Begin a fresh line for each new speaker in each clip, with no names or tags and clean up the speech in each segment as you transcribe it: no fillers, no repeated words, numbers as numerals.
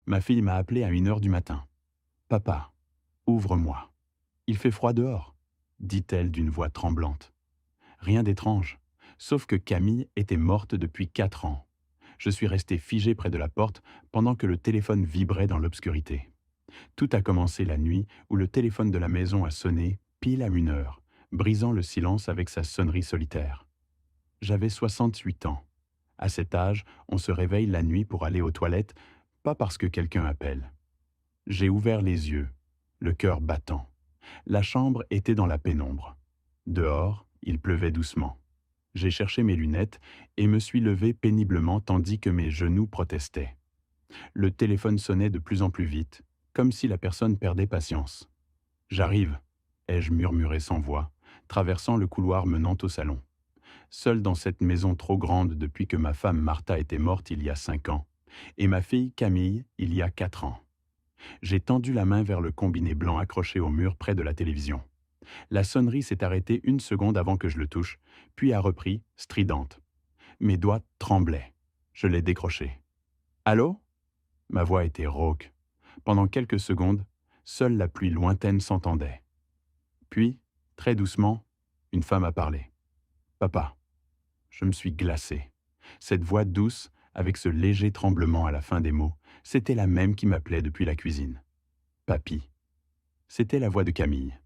Ma fille m'a appelé à 1 heure du matin. Papa, ouvre-moi. Il fait froid dehors, dit-elle d'une voix tremblante. Rien d'étrange, sauf que Camille était morte depuis 4 ans. Je suis resté figé près de la porte pendant que le téléphone vibrait dans l'obscurité. Tout a commencé la nuit où le téléphone de la maison a sonné pile à 1 heure, brisant le silence avec sa sonnerie solitaire. J'avais 68 ans. À cet âge, on se réveille la nuit pour aller aux toilettes, pas parce que quelqu'un appelle. J'ai ouvert les yeux, le cœur battant. La chambre était dans la pénombre. Dehors, il pleuvait doucement. J'ai cherché mes lunettes et me suis levé péniblement tandis que mes genoux protestaient. Le téléphone sonnait de plus en plus vite, comme si la personne perdait patience. « J'arrive », ai-je murmuré sans voix, traversant le couloir menant au salon. Seul dans cette maison trop grande depuis que ma femme Martha était morte il y a 5 ans, et ma fille Camille il y a 4 ans. J'ai tendu la main vers le combiné blanc accroché au mur près de la télévision. La sonnerie s'est arrêtée 1 seconde avant que je le touche, puis a repris, stridente. Mes doigts tremblaient. Je l'ai décroché. « Allô ?» Ma voix était rauque. Pendant quelques secondes, seule la pluie lointaine s'entendait. Puis, très doucement, une femme a parlé. « Papa ». Je me suis glacé. Cette voix douce, avec ce léger tremblement à la fin des mots, c'était la même qui m'appelait depuis la cuisine. « Papy ». C'était la voix de Camille.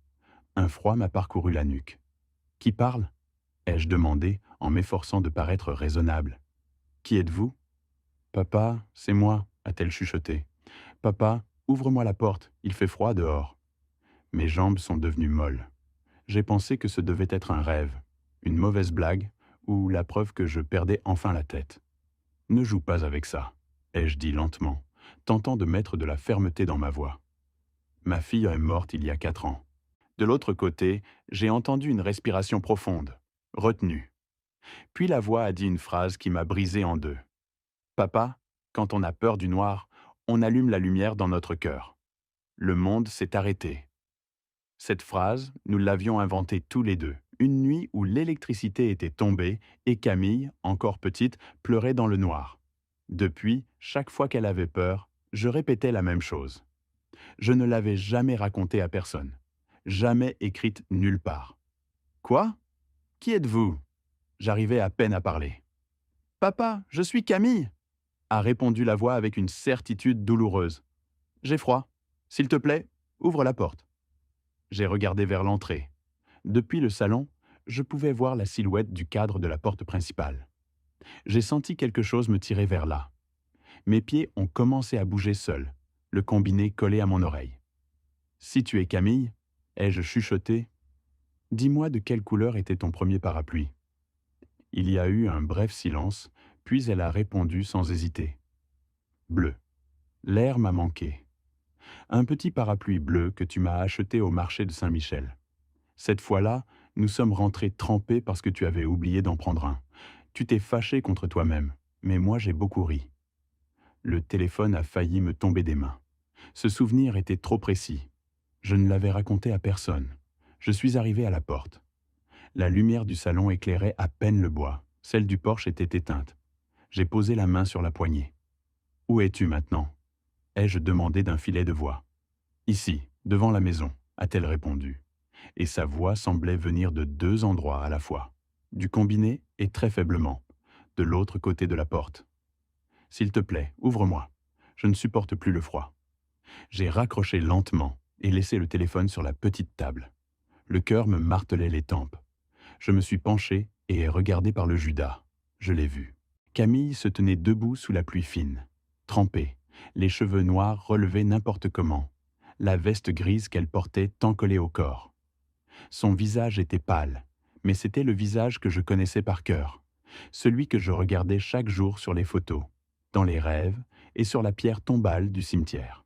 Un froid m'a parcouru la nuque. « Qui parle ?» ai-je demandé en m'efforçant de paraître raisonnable. « Qui êtes-vous ?»« Papa, c'est moi », a-t-elle chuchoté. « Papa, ouvre-moi la porte, il fait froid dehors. » Mes jambes sont devenues molles. J'ai pensé que ce devait être un rêve, une mauvaise blague, ou la preuve que je perdais enfin la tête. « Ne joue pas avec ça », ai-je dit lentement, tentant de mettre de la fermeté dans ma voix. Ma fille est morte il y a 4 ans. De l'autre côté, j'ai entendu une respiration profonde, retenue. Puis la voix a dit une phrase qui m'a brisé en deux. « Papa, quand on a peur du noir, on allume la lumière dans notre cœur. Le monde s'est arrêté. » Cette phrase, nous l'avions inventée tous les deux, une nuit où l'électricité était tombée et Camille, encore petite, pleurait dans le noir. Depuis, chaque fois qu'elle avait peur, je répétais la même chose. Je ne l'avais jamais racontée à personne, jamais écrite nulle part. « Quoi ? Qui êtes-vous » J'arrivais à peine à parler. « Papa, je suis Camille » a répondu la voix avec une certitude douloureuse. « J'ai froid. S'il te plaît, ouvre la porte. » J'ai regardé vers l'entrée. Depuis le salon, je pouvais voir la silhouette du cadre de la porte principale. J'ai senti quelque chose me tirer vers là. Mes pieds ont commencé à bouger seuls, le combiné collé à mon oreille. « Si tu es Camille, » ai-je chuchoté, « dis-moi de quelle couleur était ton premier parapluie. » Il y a eu un bref silence, puis elle a répondu sans hésiter. « Bleu. L'air m'a manqué. Un petit parapluie bleu que tu m'as acheté au marché de Saint-Michel. Cette fois-là, nous sommes rentrés trempés parce que tu avais oublié d'en prendre un. Tu t'es fâché contre toi-même, mais moi j'ai beaucoup ri. » Le téléphone a failli me tomber des mains. Ce souvenir était trop précis. Je ne l'avais raconté à personne. Je suis arrivé à la porte. La lumière du salon éclairait à peine le bois. Celle du porche était éteinte. J'ai posé la main sur la poignée. « Où es-tu maintenant » ai-je demandé d'un filet de voix. « Ici, devant la maison » a-t-elle répondu. Et sa voix semblait venir de 2 endroits à la fois. Du combiné et très faiblement, de l'autre côté de la porte. « S'il te plaît, ouvre-moi. Je ne supporte plus le froid. » J'ai raccroché lentement et laissé le téléphone sur la petite table. Le cœur me martelait les tempes. Je me suis penché et ai regardé par le Judas. Je l'ai vu. Camille se tenait debout sous la pluie fine, trempée, les cheveux noirs relevés n'importe comment, la veste grise qu'elle portait tant collée au corps. Son visage était pâle, mais c'était le visage que je connaissais par cœur, celui que je regardais chaque jour sur les photos, dans les rêves et sur la pierre tombale du cimetière.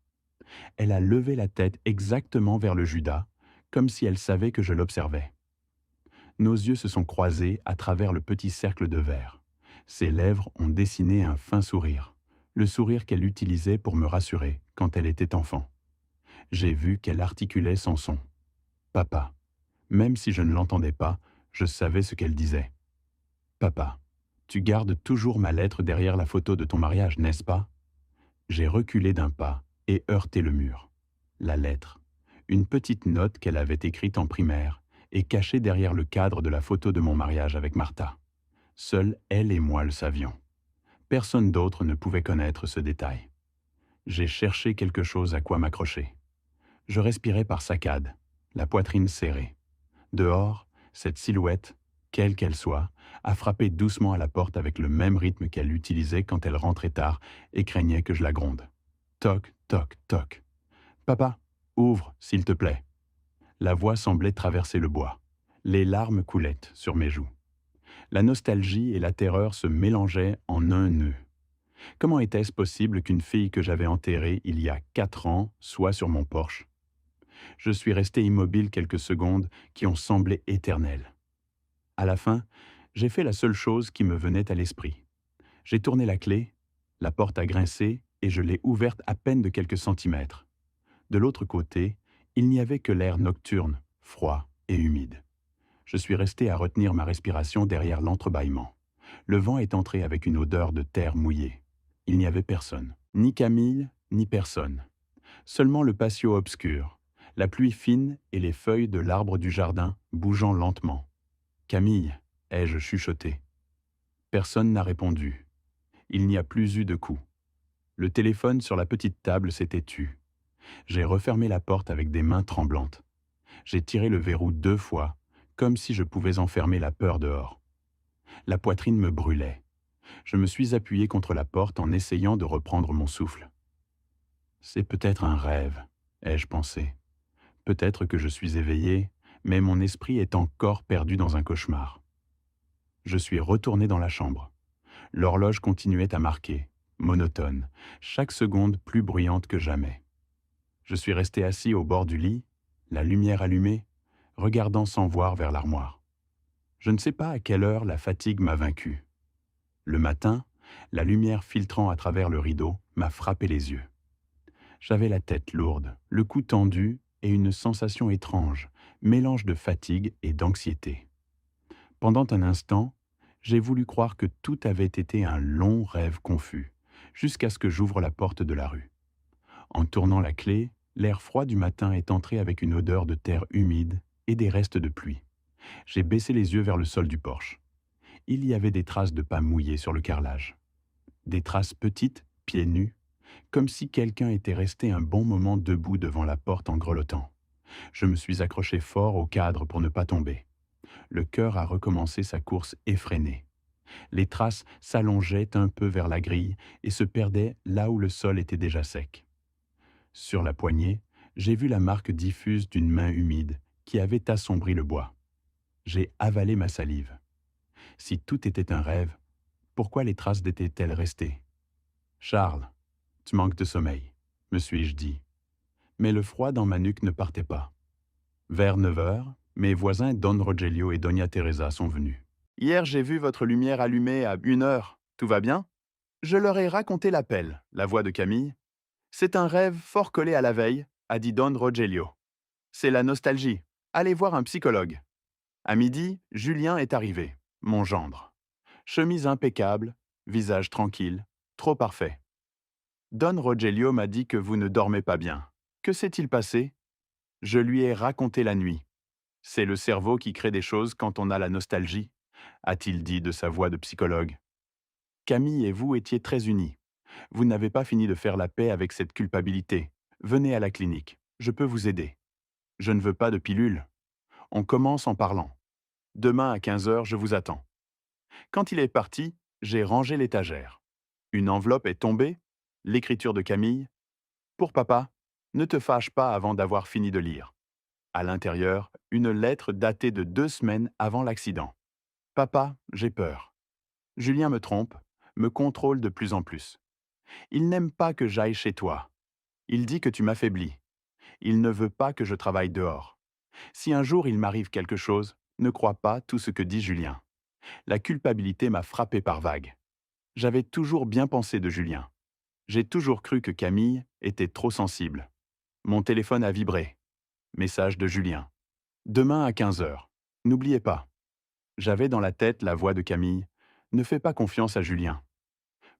Elle a levé la tête exactement vers le Judas, comme si elle savait que je l'observais. Nos yeux se sont croisés à travers le petit cercle de verre. Ses lèvres ont dessiné un fin sourire, le sourire qu'elle utilisait pour me rassurer quand elle était enfant. J'ai vu qu'elle articulait son son. « Papa ». Même si je ne l'entendais pas, je savais ce qu'elle disait. « Papa, tu gardes toujours ma lettre derrière la photo de ton mariage, n'est-ce pas » J'ai reculé d'un pas et heurté le mur. La lettre, une petite note qu'elle avait écrite en primaire et cachée derrière le cadre de la photo de mon mariage avec Martha. Seuls elle et moi le savions. Personne d'autre ne pouvait connaître ce détail. J'ai cherché quelque chose à quoi m'accrocher. Je respirais par saccades, la poitrine serrée. Dehors, cette silhouette, quelle qu'elle soit, a frappé doucement à la porte avec le même rythme qu'elle utilisait quand elle rentrait tard et craignait que je la gronde. Toc, toc, toc. Papa, ouvre, s'il te plaît. La voix semblait traverser le bois. Les larmes coulaient sur mes joues. La nostalgie et la terreur se mélangeaient en un nœud. Comment était-ce possible qu'une fille que j'avais enterrée il y a 4 ans soit sur mon porche? Je suis resté immobile quelques secondes qui ont semblé éternelles. À la fin, j'ai fait la seule chose qui me venait à l'esprit. J'ai tourné la clé, la porte a grincé et je l'ai ouverte à peine de quelques centimètres. De l'autre côté, il n'y avait que l'air nocturne, froid et humide. Je suis resté à retenir ma respiration derrière l'entrebâillement. Le vent est entré avec une odeur de terre mouillée. Il n'y avait personne, ni Camille, ni personne. Seulement le patio obscur, la pluie fine et les feuilles de l'arbre du jardin bougeant lentement. « Camille » ai-je chuchoté. Personne n'a répondu. Il n'y a plus eu de coup. Le téléphone sur la petite table s'était tu. J'ai refermé la porte avec des mains tremblantes. J'ai tiré le verrou 2 fois, comme si je pouvais enfermer la peur dehors. La poitrine me brûlait. Je me suis appuyé contre la porte en essayant de reprendre mon souffle. C'est peut-être un rêve, ai-je pensé. Peut-être que je suis éveillé, mais mon esprit est encore perdu dans un cauchemar. Je suis retourné dans la chambre. L'horloge continuait à marquer, monotone, chaque seconde plus bruyante que jamais. Je suis resté assis au bord du lit, la lumière allumée, regardant sans voir vers l'armoire. Je ne sais pas à quelle heure la fatigue m'a vaincu. Le matin, la lumière filtrant à travers le rideau m'a frappé les yeux. J'avais la tête lourde, le cou tendu et une sensation étrange, mélange de fatigue et d'anxiété. Pendant un instant, j'ai voulu croire que tout avait été un long rêve confus, jusqu'à ce que j'ouvre la porte de la rue. En tournant la clé, l'air froid du matin est entré avec une odeur de terre humide et des restes de pluie. J'ai baissé les yeux vers le sol du porche. Il y avait des traces de pas mouillés sur le carrelage. Des traces petites, pieds nus, comme si quelqu'un était resté un bon moment debout devant la porte en grelottant. Je me suis accroché fort au cadre pour ne pas tomber. Le cœur a recommencé sa course effrénée. Les traces s'allongeaient un peu vers la grille et se perdaient là où le sol était déjà sec. Sur la poignée, j'ai vu la marque diffuse d'une main humide qui avait assombri le bois. J'ai avalé ma salive. Si tout était un rêve, pourquoi les traces étaient-elles restées? Charles, tu manques de sommeil, me suis-je dit. Mais le froid dans ma nuque ne partait pas. Vers 9 heures, mes voisins Don Rogelio et Doña Teresa sont venus. Hier, j'ai vu votre lumière allumée à 1 heure. Tout va bien? Je leur ai raconté l'appel, la voix de Camille. C'est un rêve fort collé à la veille, a dit Don Rogelio. C'est la nostalgie. Allez voir un psychologue. À midi, Julien est arrivé, mon gendre. Chemise impeccable, visage tranquille, trop parfait. Don Rogelio m'a dit que vous ne dormez pas bien. Que s'est-il passé? Je lui ai raconté la nuit. C'est le cerveau qui crée des choses quand on a la nostalgie, a-t-il dit de sa voix de psychologue. Camille et vous étiez très unis. Vous n'avez pas fini de faire la paix avec cette culpabilité. Venez à la clinique. Je peux vous aider. Je ne veux pas de pilule. On commence en parlant. Demain à 15 heures, je vous attends. Quand il est parti, j'ai rangé l'étagère. Une enveloppe est tombée, l'écriture de Camille. Pour papa, ne te fâche pas avant d'avoir fini de lire. À l'intérieur, une lettre datée de 2 semaines avant l'accident. Papa, j'ai peur. Julien me trompe, me contrôle de plus en plus. Il n'aime pas que j'aille chez toi. Il dit que tu m'affaiblis. Il ne veut pas que je travaille dehors. Si un jour il m'arrive quelque chose, ne crois pas tout ce que dit Julien. La culpabilité m'a frappé par vagues. J'avais toujours bien pensé de Julien. J'ai toujours cru que Camille était trop sensible. Mon téléphone a vibré. Message de Julien. Demain à 15 heures. N'oubliez pas. J'avais dans la tête la voix de Camille. Ne fais pas confiance à Julien.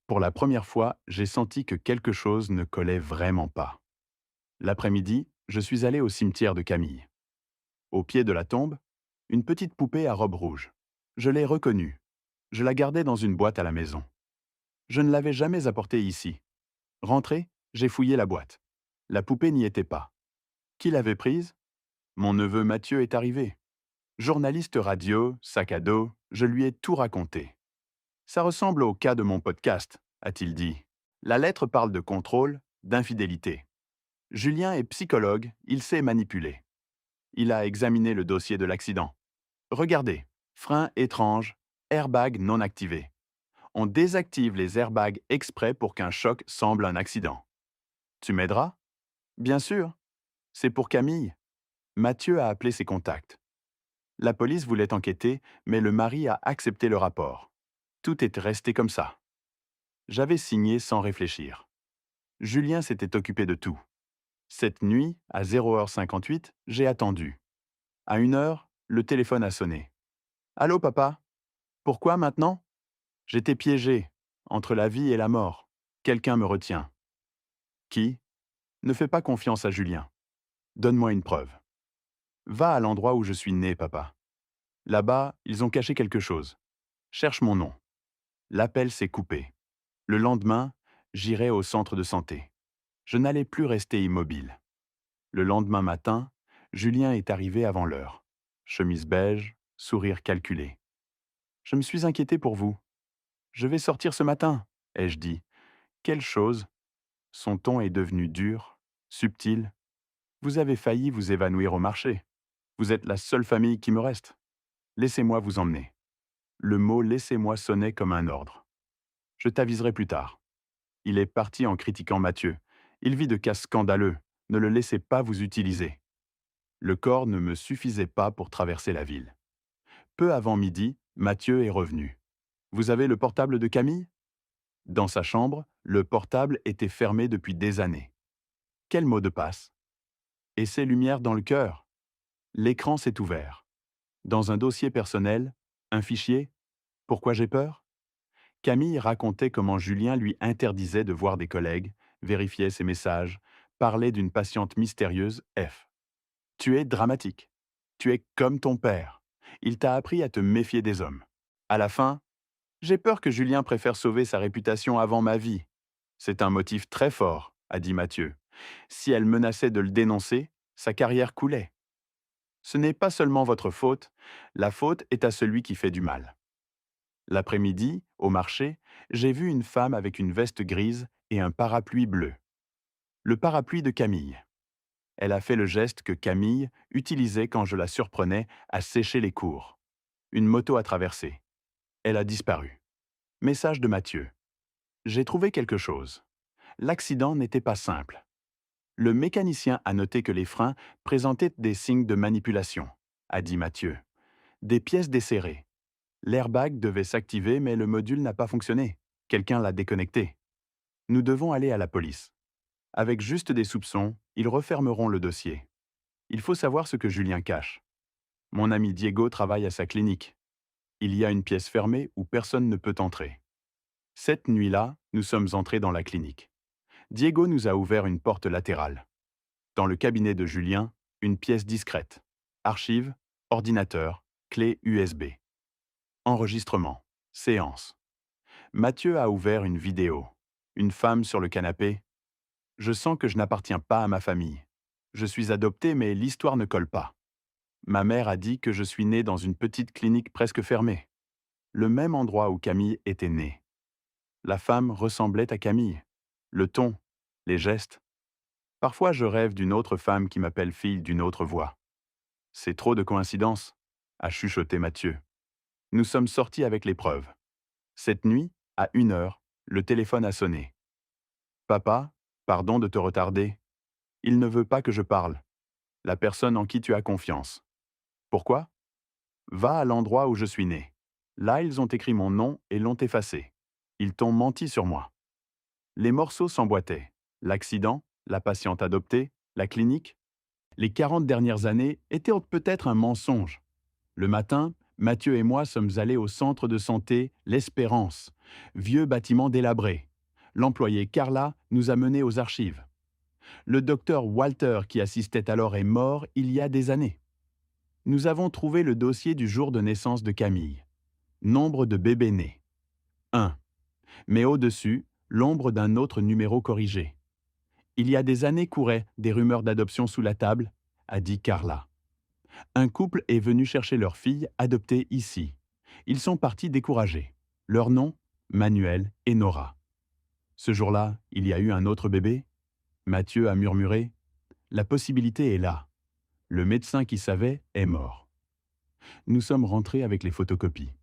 Pour la première fois, j'ai senti que quelque chose ne collait vraiment pas. L'après-midi, je suis allé au cimetière de Camille. Au pied de la tombe, une petite poupée à robe rouge. Je l'ai reconnue. Je la gardais dans une boîte à la maison. Je ne l'avais jamais apportée ici. Rentré, j'ai fouillé la boîte. La poupée n'y était pas. Qui l'avait prise? Mon neveu Mathieu est arrivé. Journaliste radio, sac à dos, je lui ai tout raconté. Ça ressemble au cas de mon podcast, a-t-il dit. La lettre parle de contrôle, d'infidélité. Julien est psychologue, il sait manipuler. Il a examiné le dossier de l'accident. Regardez, frein étrange, airbag non activé. On désactive les airbags exprès pour qu'un choc semble un accident. Tu m'aideras? Bien sûr. C'est pour Camille. Mathieu a appelé ses contacts. La police voulait enquêter, mais le mari a accepté le rapport. Tout est resté comme ça. J'avais signé sans réfléchir. Julien s'était occupé de tout. Cette nuit, à 0h58, j'ai attendu. À 1h, le téléphone a sonné. Allô, papa? Pourquoi maintenant? J'étais piégé, entre la vie et la mort. Quelqu'un me retient. Qui? Ne fais pas confiance à Julien. Donne-moi une preuve. Va à l'endroit où je suis né, papa. Là-bas, ils ont caché quelque chose. Cherche mon nom. L'appel s'est coupé. Le lendemain, j'irai au centre de santé. Je n'allais plus rester immobile. Le lendemain matin, Julien est arrivé avant l'heure. Chemise beige, sourire calculé. Je me suis inquiété pour vous. Je vais sortir ce matin, ai-je dit. Quelle chose? Son ton est devenu dur, subtil. Vous avez failli vous évanouir au marché. Vous êtes la seule famille qui me reste. Laissez-moi vous emmener. Le mot laissez-moi sonnait comme un ordre. Je t'aviserai plus tard. Il est parti en critiquant Mathieu. Il vit de cas scandaleux. Ne le laissez pas vous utiliser. Le corps ne me suffisait pas pour traverser la ville. Peu avant midi, Mathieu est revenu. Vous avez le portable de Camille? Dans sa chambre, le portable était fermé depuis des années. Quel mot de passe? Et ces lumières dans le cœur? L'écran s'est ouvert. Dans un dossier personnel, un fichier? Pourquoi j'ai peur? Camille racontait comment Julien lui interdisait de voir des collègues, vérifiait ses messages, parlait d'une patiente mystérieuse, F. Tu es dramatique. Tu es comme ton père. Il t'a appris à te méfier des hommes. À la fin, j'ai peur que Julien préfère sauver sa réputation avant ma vie. C'est un motif très fort, a dit Mathieu. Si elle menaçait de le dénoncer, sa carrière coulait. Ce n'est pas seulement votre faute, la faute est à celui qui fait du mal. L'après-midi, au marché, j'ai vu une femme avec une veste grise et un parapluie bleu. Le parapluie de Camille. Elle a fait le geste que Camille utilisait quand je la surprenais à sécher les cours. Une moto a traversé. Elle a disparu. Message de Mathieu. J'ai trouvé quelque chose. L'accident n'était pas simple. Le mécanicien a noté que les freins présentaient des signes de manipulation, a dit Mathieu. Des pièces desserrées. L'airbag devait s'activer mais le module n'a pas fonctionné. Quelqu'un l'a déconnecté. Nous devons aller à la police. Avec juste des soupçons, ils refermeront le dossier. Il faut savoir ce que Julien cache. Mon ami Diego travaille à sa clinique. Il y a une pièce fermée où personne ne peut entrer. Cette nuit-là, nous sommes entrés dans la clinique. Diego nous a ouvert une porte latérale. Dans le cabinet de Julien, une pièce discrète. Archives, ordinateur, clé USB. Enregistrement. Séance. Mathieu a ouvert une vidéo. Une femme sur le canapé. Je sens que je n'appartiens pas à ma famille. Je suis adopté, mais l'histoire ne colle pas. Ma mère a dit que je suis né dans une petite clinique presque fermée. Le même endroit où Camille était née. La femme ressemblait à Camille. Le ton, les gestes. Parfois, je rêve d'une autre femme qui m'appelle fille d'une autre voix. C'est trop de coïncidences, a chuchoté Mathieu. Nous sommes sortis avec les preuves. Cette nuit, à 1h, le téléphone a sonné. Papa, pardon de te retarder. Il ne veut pas que je parle. La personne en qui tu as confiance. Pourquoi? Va à l'endroit où je suis né. Là, ils ont écrit mon nom et l'ont effacé. Ils t'ont menti sur moi. Les morceaux s'emboîtaient. L'accident, la patiente adoptée, la clinique. Les 40 dernières années étaient peut-être un mensonge. Le matin, Mathieu et moi sommes allés au centre de santé L'Espérance, vieux bâtiment délabré. L'employée Carla nous a menés aux archives. Le docteur Walter qui assistait alors est mort il y a des années. Nous avons trouvé le dossier du jour de naissance de Camille. Nombre de bébés nés. 1. Mais au-dessus, l'ombre d'un autre numéro corrigé. Il y a des années couraient des rumeurs d'adoption sous la table, a dit Carla. Un couple est venu chercher leur fille adoptée ici. Ils sont partis découragés. Leur nom, Manuel et Nora. Ce jour-là, il y a eu un autre bébé. Mathieu a murmuré. La possibilité est là. Le médecin qui savait est mort. Nous sommes rentrés avec les photocopies.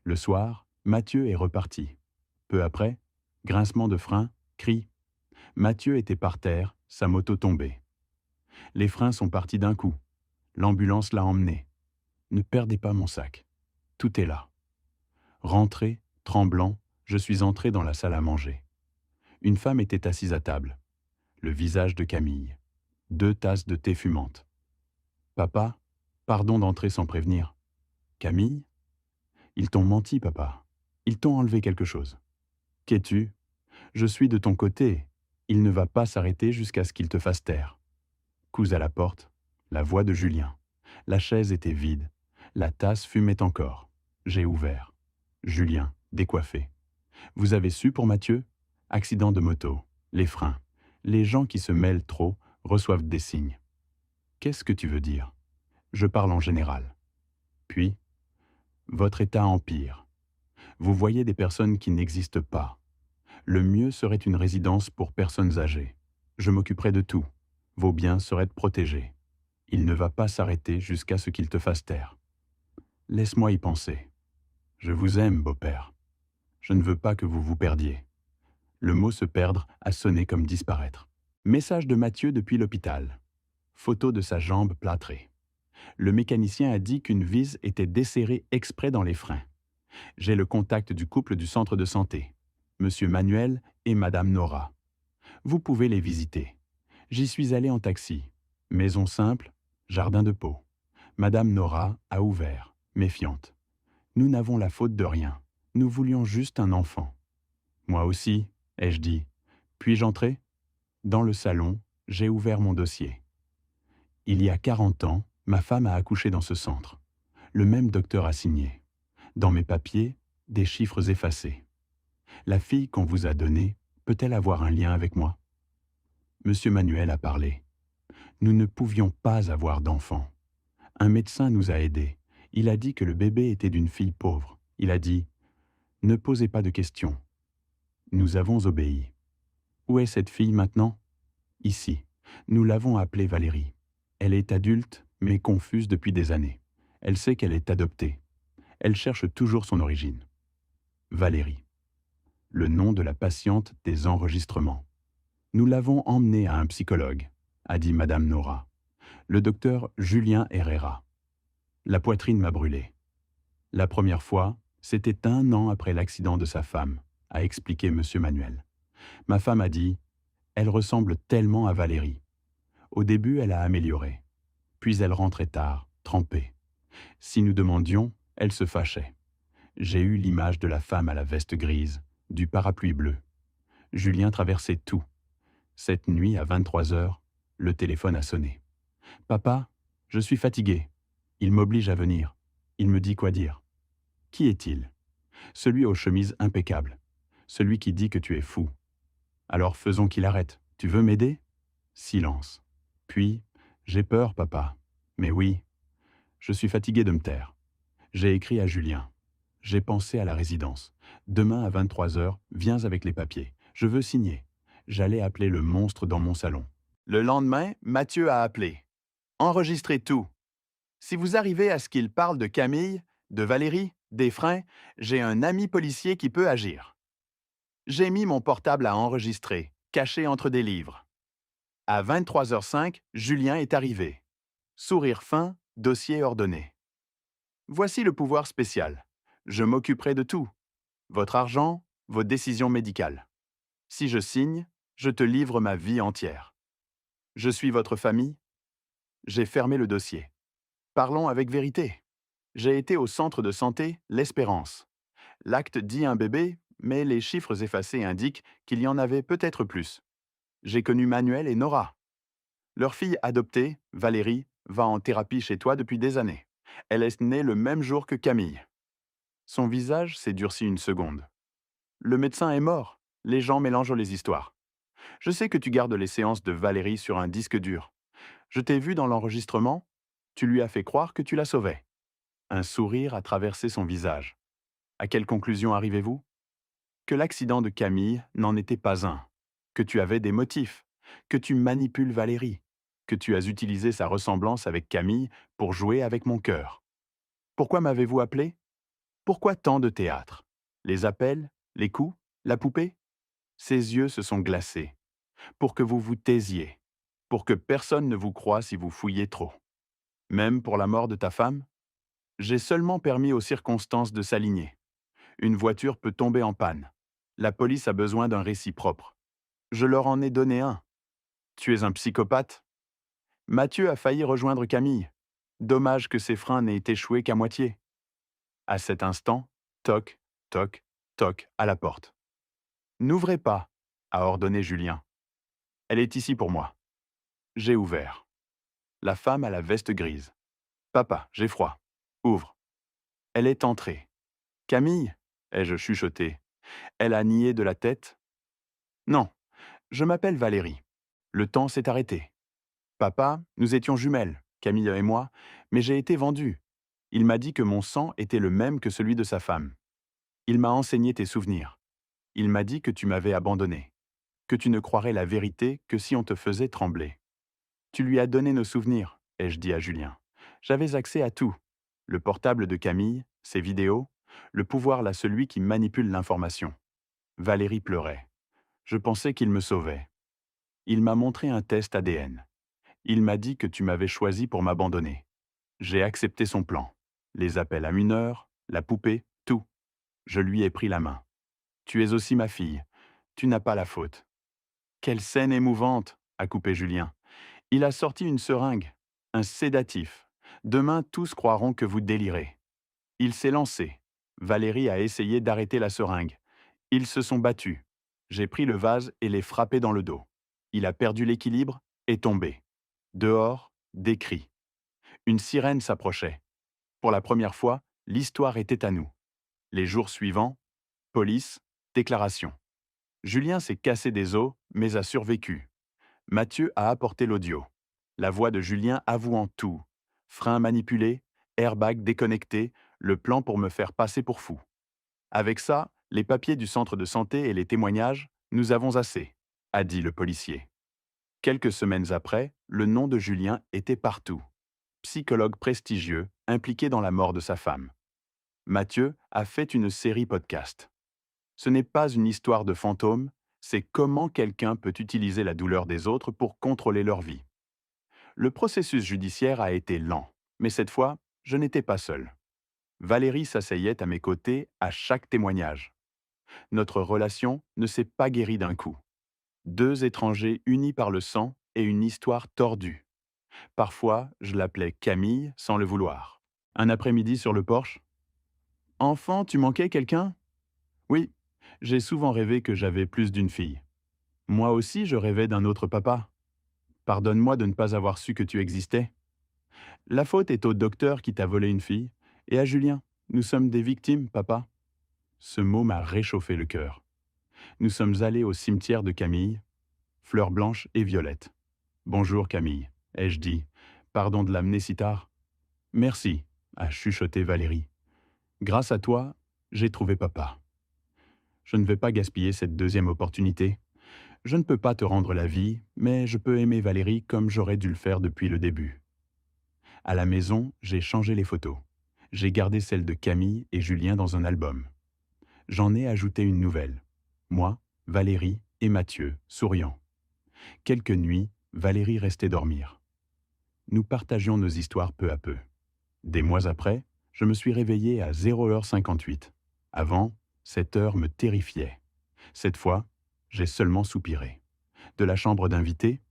Le soir, Mathieu est reparti. Peu après, grincement de frein, cri. Mathieu était par terre, sa moto tombée. Les freins sont partis d'un coup. L'ambulance l'a emmené. Ne perdez pas mon sac. Tout est là. Rentré, tremblant, je suis entré dans la salle à manger. Une femme était assise à table. Le visage de Camille. 2 tasses de thé fumantes. Papa, pardon d'entrer sans prévenir. Camille? Ils t'ont menti, papa. Ils t'ont enlevé quelque chose. Qu'es-tu? Je suis de ton côté. Il ne va pas s'arrêter jusqu'à ce qu'il te fasse taire. Coups à la porte, la voix de Julien. La chaise était vide. La tasse fumait encore. J'ai ouvert. Julien, décoiffé. Vous avez su pour Mathieu? Accident de moto. Les freins. Les gens qui se mêlent trop reçoivent des signes. Qu'est-ce que tu veux dire? Je parle en général. Puis, votre état empire. Vous voyez des personnes qui n'existent pas. Le mieux serait une résidence pour personnes âgées. Je m'occuperai de tout. Vos biens seraient protégés. Il ne va pas s'arrêter jusqu'à ce qu'il te fasse taire. Laisse-moi y penser. Je vous aime, beau-père. Je ne veux pas que vous vous perdiez. Le mot se perdre a sonné comme disparaître. Message de Mathieu depuis l'hôpital. Photo de sa jambe plâtrée. Le mécanicien a dit qu'une vis était desserrée exprès dans les freins. J'ai le contact du couple du centre de santé, Monsieur Manuel et Madame Nora. Vous pouvez les visiter. J'y suis allé en taxi. Maison simple, jardin de peau. Madame Nora a ouvert, méfiante. Nous n'avons la faute de rien. Nous voulions juste un enfant. Moi aussi, ai-je dit. Puis-je entrer? Dans le salon, j'ai ouvert mon dossier. Il y a 40 ans, ma femme a accouché dans ce centre. Le même docteur a signé. Dans mes papiers, des chiffres effacés. La fille qu'on vous a donnée peut-elle avoir un lien avec moi? Monsieur Manuel a parlé. Nous ne pouvions pas avoir d'enfant. Un médecin nous a aidés. Il a dit que le bébé était d'une fille pauvre. Il a dit « Ne posez pas de questions ». Nous avons obéi. Où est cette fille maintenant? Ici. Nous l'avons appelée Valérie. Elle est adulte, mais confuse depuis des années. Elle sait qu'elle est adoptée. Elle cherche toujours son origine. Valérie. Le nom de la patiente des enregistrements. Nous l'avons emmenée à un psychologue, a dit Madame Nora. Le docteur Julien Herrera. La poitrine m'a brûlé. La première fois, c'était 1 an après l'accident de sa femme, a expliqué Monsieur Manuel. Ma femme a dit « Elle ressemble tellement à Valérie ». Au début, elle a amélioré. Puis elle rentrait tard, trempée. Si nous demandions, elle se fâchait. J'ai eu l'image de la femme à la veste grise, du parapluie bleu. Julien traversait tout. Cette nuit, à 23 heures, le téléphone a sonné. « Papa, je suis fatigué. Il m'oblige à venir. Il me dit quoi dire. » Qui est-il? Celui aux chemises impeccables. Celui qui dit que tu es fou. Alors faisons qu'il arrête. Tu veux m'aider? Silence. Puis, j'ai peur, papa. Mais oui, je suis fatigué de me taire. J'ai écrit à Julien. J'ai pensé à la résidence. Demain à 23 heures, viens avec les papiers. Je veux signer. J'allais appeler le monstre dans mon salon. Le lendemain, Mathieu a appelé. Enregistrez tout. Si vous arrivez à ce qu'il parle de Camille, de Valérie, des freins, j'ai un ami policier qui peut agir. J'ai mis mon portable à enregistrer, caché entre des livres. À 23h05, Julien est arrivé. Sourire fin, dossier ordonné. Voici le pouvoir spécial. Je m'occuperai de tout. Votre argent, vos décisions médicales. Si je signe, je te livre ma vie entière. Je suis votre famille. J'ai fermé le dossier. Parlons avec vérité. J'ai été au centre de santé L'Espérance. L'acte dit un bébé, mais les chiffres effacés indiquent qu'il y en avait peut-être plus. J'ai connu Manuel et Nora. Leur fille adoptée, Valérie, va en thérapie chez toi depuis des années. Elle est née le même jour que Camille. Son visage s'est durci une seconde. Le médecin est mort. Les gens mélangent les histoires. Je sais que tu gardes les séances de Valérie sur un disque dur. Je t'ai vu dans l'enregistrement. Tu lui as fait croire que tu la sauvais. Un sourire a traversé son visage. À quelle conclusion arrivez-vous? Que l'accident de Camille n'en était pas un. Que tu avais des motifs. Que tu manipules Valérie. Que tu as utilisé sa ressemblance avec Camille pour jouer avec mon cœur. Pourquoi m'avez-vous appelé? Pourquoi tant de théâtre? Les appels? Les coups? La poupée? Ses yeux se sont glacés. Pour que vous vous taisiez. Pour que personne ne vous croie si vous fouillez trop. Même pour la mort de ta femme? J'ai seulement permis aux circonstances de s'aligner. Une voiture peut tomber en panne. La police a besoin d'un récit propre. Je leur en ai donné un. Tu es un psychopathe? Mathieu a failli rejoindre Camille. Dommage que ses freins n'aient échoué qu'à moitié. À cet instant, toc, toc, toc à la porte. N'ouvrez pas, a ordonné Julien. Elle est ici pour moi. J'ai ouvert. La femme à la veste grise. Papa, j'ai froid. Ouvre. Elle est entrée. Camille, ai-je chuchoté. Elle a nié de la tête. Non, je m'appelle Valérie. Le temps s'est arrêté. Papa, nous étions jumelles, Camille et moi, mais j'ai été vendue. Il m'a dit que mon sang était le même que celui de sa femme. Il m'a enseigné tes souvenirs. Il m'a dit que tu m'avais abandonné, que tu ne croirais la vérité que si on te faisait trembler. Tu lui as donné nos souvenirs, ai-je dit à Julien. J'avais accès à tout. Le portable de Camille, ses vidéos, le pouvoir là celui qui manipule l'information. Valérie pleurait. Je pensais qu'il me sauvait. Il m'a montré un test ADN. Il m'a dit que tu m'avais choisi pour m'abandonner. J'ai accepté son plan. Les appels à mineurs, la poupée, tout. Je lui ai pris la main. Tu es aussi ma fille. Tu n'as pas la faute. Quelle scène émouvante, a coupé Julien. Il a sorti une seringue, un sédatif. Demain, tous croiront que vous délirez. Il s'est lancé. Valérie a essayé d'arrêter la seringue. Ils se sont battus. J'ai pris le vase et l'ai frappé dans le dos. Il a perdu l'équilibre et tombé. Dehors, des cris. Une sirène s'approchait. Pour la première fois, l'histoire était à nous. Les jours suivants, police, déclaration. Julien s'est cassé des os, mais a survécu. Mathieu a apporté l'audio. La voix de Julien avouant tout. Frein manipulé, airbag déconnecté, le plan pour me faire passer pour fou. Avec ça, les papiers du centre de santé et les témoignages, nous avons assez, a dit le policier. Quelques semaines après, le nom de Julien était partout. Psychologue prestigieux, impliqué dans la mort de sa femme. Mathieu a fait une série podcast. Ce n'est pas une histoire de fantôme, c'est comment quelqu'un peut utiliser la douleur des autres pour contrôler leur vie. Le processus judiciaire a été lent, mais cette fois, je n'étais pas seul. Valérie s'asseyait à mes côtés à chaque témoignage. Notre relation ne s'est pas guérie d'un coup. Deux étrangers unis par le sang et une histoire tordue. Parfois, je l'appelais Camille sans le vouloir. Un après-midi sur le porche. Enfant, tu manquais quelqu'un? Oui, j'ai souvent rêvé que j'avais plus d'une fille. Moi aussi, je rêvais d'un autre papa. Pardonne-moi de ne pas avoir su que tu existais. La faute est au docteur qui t'a volé une fille, et à Julien. Nous sommes des victimes, papa. Ce mot m'a réchauffé le cœur. Nous sommes allés au cimetière de Camille, fleurs blanches et violettes. Bonjour Camille, ai-je dit. Pardon de l'amener si tard. Merci, a chuchoté Valérie. Grâce à toi, j'ai trouvé papa. Je ne vais pas gaspiller cette deuxième opportunité. Je ne peux pas te rendre la vie, mais je peux aimer Valérie comme j'aurais dû le faire depuis le début. À la maison, j'ai changé les photos. J'ai gardé celles de Camille et Julien dans un album. J'en ai ajouté une nouvelle. Moi, Valérie et Mathieu, souriants. Quelques nuits, Valérie restait dormir. Nous partagions nos histoires peu à peu. Des mois après, je me suis réveillé à 0h58. Avant, cette heure me terrifiait. Cette fois, j'ai seulement soupiré. De la chambre d'invité,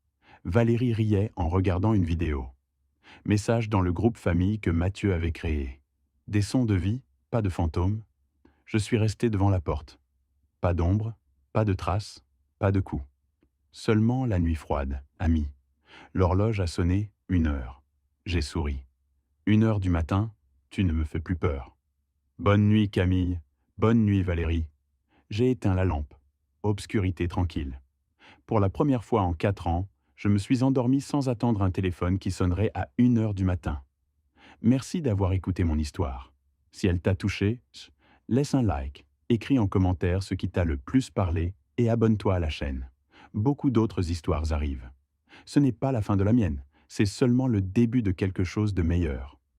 Valérie riait en regardant une vidéo. Message dans le groupe famille que Mathieu avait créé. Des sons de vie, pas de fantômes. Je suis resté devant la porte. Pas d'ombre, pas de traces, pas de coups. Seulement la nuit froide, ami. L'horloge a sonné 1 heure. J'ai souri. 1 heure du matin, tu ne me fais plus peur. Bonne nuit, Camille. Bonne nuit, Valérie. J'ai éteint la lampe. Obscurité tranquille. Pour la première fois en 4 ans, je me suis endormi sans attendre un téléphone qui sonnerait à 1 heure du matin. Merci d'avoir écouté mon histoire. Si elle t'a touché, laisse un like, écris en commentaire ce qui t'a le plus parlé et abonne-toi à la chaîne. Beaucoup d'autres histoires arrivent. Ce n'est pas la fin de la mienne, c'est seulement le début de quelque chose de meilleur.